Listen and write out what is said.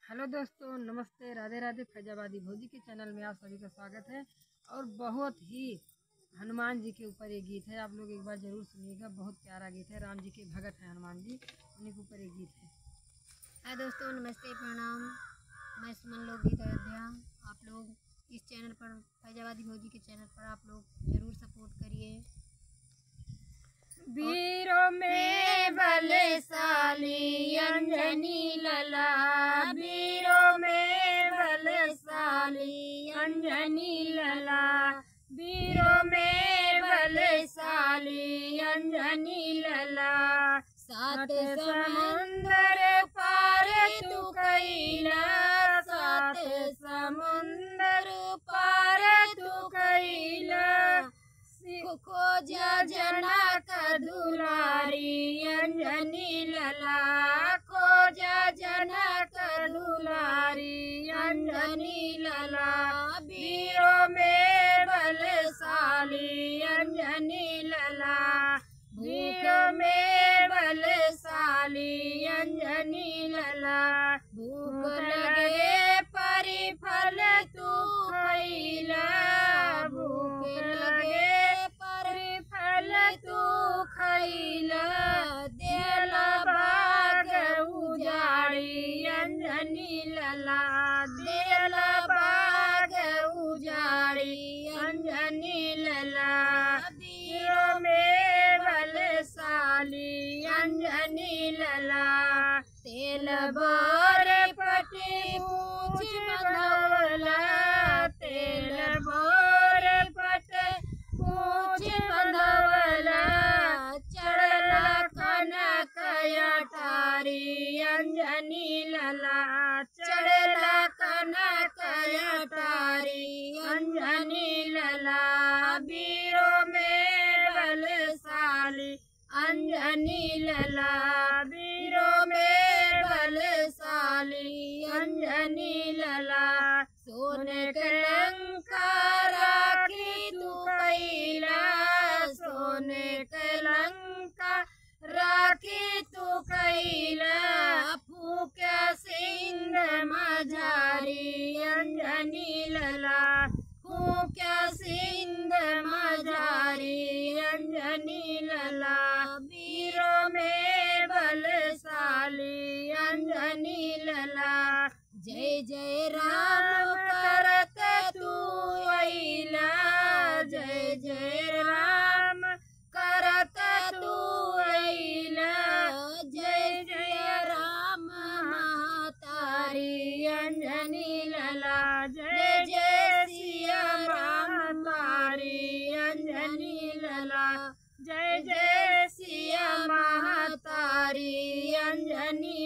Hello दोस्तों, नमस्ते, राधे राधे। फैजाबादी भौजी के चैनल में आप सभी का स्वागत है। और बहुत ही हनुमान जी के ऊपर ये गीत है, आप लोग एक बार जरूर सुनिएगा। बहुत प्यारा गीत है। राम जी के भगत हैं हनुमान जी, उन्हीं के ऊपर ये गीत है। हाय दोस्तों, नमस्ते, प्रणाम। मैं सुमन लोकगीत अयोध्या। आप लोग इस चैनल पर फैजाबादी भौजी के चैनल पर आप लोग जरूर सपोर्ट करिए। वीरों में बलशाली अंजनी लला, वीरों में बलशाली अंजनी लला, वीरों में बलशाली अंजनी लला। सात समुंदर पार तू कैला, सात समुंदर पार तू कैला। खोजा जनक दुलारी अंजनी लला, खोजा जनक दुलारी अंजनी लला। वीरों में बलशाली अंजनी लला, वीरों में बलशाली अंजनी लला। भूख लगे परिफल तू खैला, भूख लगे परिफल तू खैला। देला बाग उजाड़ी अंजनी लला, देला बाग उजाड़ी अंजनी लला। वीरों में बलशाली अंजनी लला। तेल बोर पटी पूछ बंधवला, तेल बोर पट पूछ बंधवला। चढ़ला कनक अटारी अंजनी लला, चढ़ला कनक अटारी अंजनी लला। वीरों में बलशाली अंजनी लला, वीरों में बलशाली अंजनी लला। सोने के लंका राखी तू कैला, सोने के लंका राखी तू कैला। फूका सिंध मझारी अंजनी लला, फूका सिंध मझारी अंजनी लला। वीरों में बलशाली अंजनी लला। जय जय राम करत तू अइला, जय जय राम करत तू अइला। जय जय राम महतारी अंजनी लला, जय जय सिया महतारी अंजनी लला। जय जय सिया महतारी अंजनी